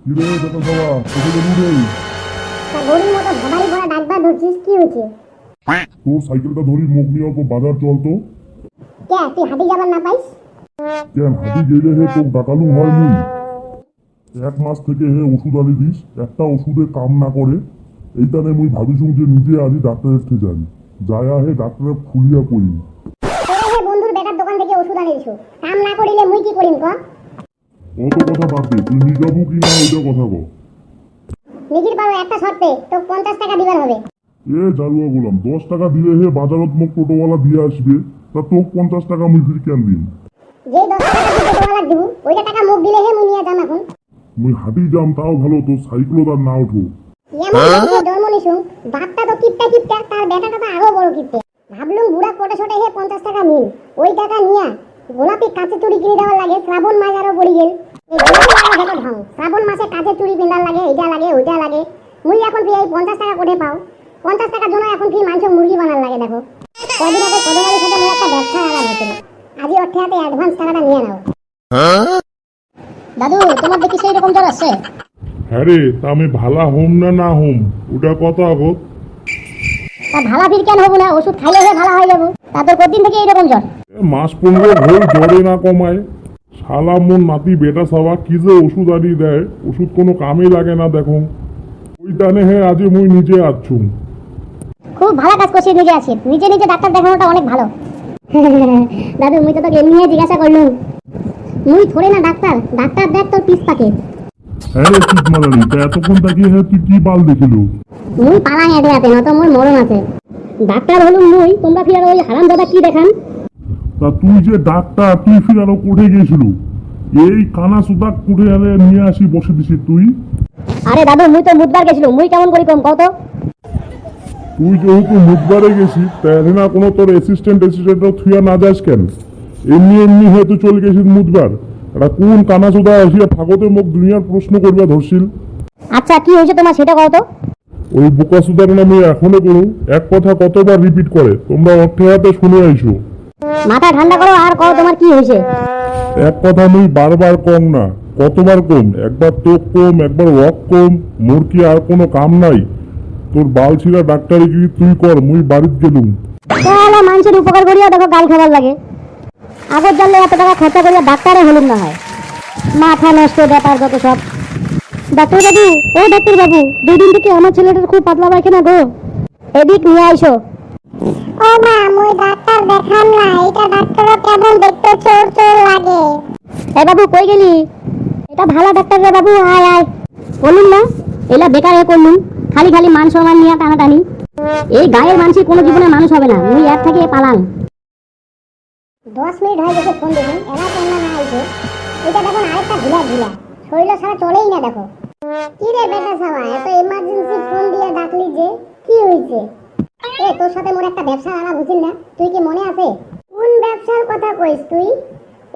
কিরে বেটা বাবা কোথায় গেলু রে? তা গরুর মতো ভাবারি ভরা ডাকবার ধরছিস, কি হয়েছে? তোর সাইকেলটা ধরি মুখ নিয়ে অল্প বাজার চল তো। কে তুই হাঁটি যাবার না পাইস? কেন হাঁটি গেলে হে তোর ডাকালু হয় মুই? 1 মাস থেকে হে ওষুধ আনি দিস, একটা ওষুধে কাম না করে। এইটানে মুই ভাবিছুম যে নিজে আজি ডাক্তারের থেকে যাই, যায়া হে ডাক্তারের ফুলিয়া পড়ি। তোরে হে বন্ধুর বেটার দোকান থেকে ওষুধ আনিছো, কাম না করিলে মুই কি করিম ক? অত কথা বাদ দে, তুই নিয়ে যাবো কি না ওইটা কথা কর। নিজের পারো একটা শর্তে, তো 50 টাকা দিবার হবে। এ জালুয়া গোলাম, 10 টাকা দিলে হে বাজারত মোক টোটোওয়ালা দিয়ে আসবে, তা তোক 50 টাকা মুই ফির কেন দিন? যে 10 টাকা দিতে তোমার দিব, ওইটা টাকা মুখ দিলে হে মুই নিয়ে যাম এখন। মুই হাঁটি যাম তাও ভালো, তোর সাইকেলও তার না ওঠো। এমন দেখে জন্ম নিছুম, বাপটা তো কিপটা কিপটা, তার বেটাটা তো আরো বড় কিপটে। ভাবলুম বুড়া কোটে ছোটে হে 50 টাকা নিন, ওই টাকা নিয়া গোলাপি কাঁচে চুড়ি কিনে দেওয়ার লাগে। শ্রাবণ মাস আরো পড়ি গেল, এই গোলাপি লাগা দেখো ঢং। শ্রাবণ মাসে কাঁচে চুড়ি পিন্দার লাগে, এইটা লাগে ওইটা লাগে। মুই এখন ফির এই 50 টাকা কোটে পাও? 50 টাকার জন্য এখন ফির মাংস মুরগি বানার লাগে। দেখো কদিন আগে কদমালির সাথে মোর একটা ব্যবসা আলাপ হয়েছিল, আজই ওর হাতে অ্যাডভান্স টাকাটা নিয়ে নাও। দাদু তোমার দেখি সেই রকম জ্বর আসছে? হ্যাঁ রে, তা আমি ভালা হোম না না হোম ওটা কথা গো। তা ভালা ফির কেন হবো না? ওষুধ খাইলে হে ভালো হয়ে যাবো। তা তোর কতদিন থেকে এইরকম জ্বর? মাস 15 ঘর জ্বরে না কমায়। শালা মোর নাতি বেটা সবা কি যে ওষুধ আনি দেয়, ওষুধ কোনো কামে লাগে না দেখো। ওই টানে হে আজে মুই নিজে আছুম। খুব ভালো কাজ করছিস, নিজে আছিস। নিজে নিজে ডাক্তার দেখানোটা অনেক ভালো। দাদু মুই তো তোকে এমনি জিজ্ঞাসা করলুম, মুই থোড়ে না ডাক্তার। ডাক্তার দেখ তোর পিস পাকে। হ্যাঁ রে ঠিক মারানি, তা এতক্ষণ তাকিয়ে হ্যাঁ তুই কি বাল দেখিল? মুই পালাই এতে আছে, নত মোর মরণ আছে। ডাক্তার হলুম মুই, তোমরা ফির আর ওই হারাম দাদা কি দেখান? তা তুই যে ডাক্তার, তুই ফির আরো কোঠে গেছিল? এই কানা সুদা কোঠে আলে নিয়ে আসি বসে দিছি তুই? আরে দাদু মুই তো মুদবার গেছিল, মুই কেমন করি কম কত? তুই যেহেতু মুখবারে গেছিস, তাহলে না কোনো তোর অ্যাসিস্ট্যান্টও থুয়া না যাস কেন? এমনি এমনি হয়তো চলে গেছিস মুদবার। এটা কোন কানা সুদা আসিয়া ফাগতে মুখ দুনিয়ার প্রশ্ন করবা ধরছিল? আচ্ছা কি হয়েছে তোমার সেটা কত? ওই বোকা সুদার নামে এখনো করু এক কথা কতবার রিপিট করে, তোমরা অর্থে হাতে শুনে আইসো। মাথা ঠান্ডা করো আর কও তোমার কি হয়েছে। এক কথা মুই বারবার কম না, কতবার কম? একবার তোক কম, একবার ওয়াক কম। মোর কি আর কোনো কাম নাই? তোর বাল ছিঁড়া ডাক্তারি কি তুই কর, মুই বাড়িত গেলুম। তাহলে মানুষের উপকার করিয়া দেখো গাল খাবার লাগে। আগর জানলে এত টাকা খরচা করিয়া ডাক্তারে হলুম না হয়। মাথা নষ্ট ব্যাপার যত সব। ডাক্তার বাবু, ও ডাক্তার বাবু, 2 দিন থেকে আমার ছেলেটার খুব পাতলা পায়খানা গো, এদিক নিয়ে আইসো। ও মা, মুই ডাক্তার দেখাম না, এটা ডাক্তারও কেমন দেখতে চোর চোর লাগে। এ বাবু কই গেলি? এটা ভালো ডাক্তার রে বাবু, আয় আয়। বলুন না এলা বেকার হয়ে করলুম, খালি খালি মান সম্মান নিয়ে টানাটানি। এই গায়ের মানুষের কোনো জীবনে মানুষ হবে না, মুই এর থেকে পালাম। 10 মিনিট হয়ে গেছে ফোন দেখুন, এলা কেন না আইছে? এটা দেখুন আরেকটা ঢিলা ঢিলা, শরীর সারা চলেই না দেখো। কি রে বেটা সাওয়া, এত ইমার্জেন্সি ফোন দিয়ে ডাকলি যে, কি হইছে? এ তোর সাথে মোর একটা ব্যবসা আলাপ হইছিল না, তুই কি মনে আছে? কোন ব্যবসার কথা কইস তুই?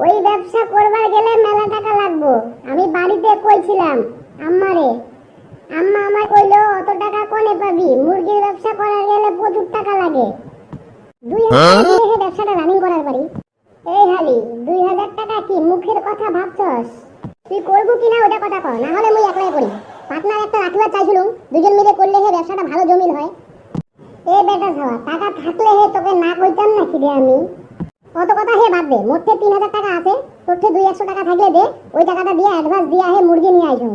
ওই ব্যবসা করবার গেলে মেলা টাকা লাগবো। আমি বাড়িতে কইছিলাম আম্মারে, আম্মা আমার কইলো অত টাকা কোনে পাবি, মুরগির ব্যবসা করার গেলে প্রচুর টাকা লাগে। 2000 টাকা দিয়ে ব্যবসাটা রানিং করার পারি। এই হালি 2000 টাকা কি মুখের কথা ভাবছস? তুই করবো কিনা ওটা কথা কর, না হলে মুই একলাই করি। পার্টনার একটা রাখিবার চাইছিলুম, দুজন মিলে করলে হে ব্যবসাটা ভালো জমিল হয়। এ বেটা ছাওয়া, টাকা থাকলে হে তোকে না কইতাম নাকি রে আমি? কত কথা হে বাদ দে, মোট 3000 টাকা আছে, তোর 200 টাকা থাকলে দে, ওই টাকাটা দিয়ে অ্যাডভান্স দিয়া হে মুরগি নিয়ে আইসুম।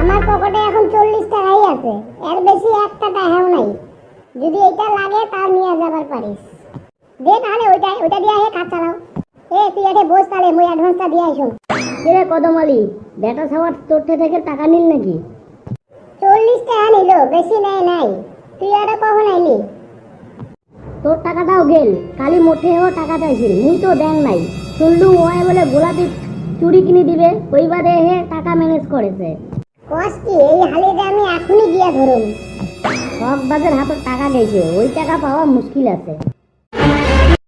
আমার পকেটে এখন 40 টাকাই আছে, এর বেশি 1 টাকা হেও নাই। যদি এটা লাগে তার নিয়ে যাবার পারিস। দে তাহলে ওইটা দিয়া হে কাজ চালাও। এ তুই এটে বস, তাহলে মুই অ্যাডভান্সটা দিয়ে আইসুম। কিরে কদমালি, বেটা সাওয়ার তোর থেকে টাকা নিল নাকি? 40 টাকা নিল, বেশি নেয় নাই। তুই এটা কখন আইলি? তোর টাকাটাও গেল, কালি মোটেও টাকা চাইছিল, মুই তো দেন নাই। শুনলু ওই বলে গোলাপি চুড়ি কিনে দিবে, ওইবারে হে টাকা ম্যানেজ করেছে। কস কি, এই হালিতে আমি এখনই গিয়া ধরুম। হকবাজের হাতে টাকা গেছে, ওই টাকা পাওয়া মুশকিল আছে।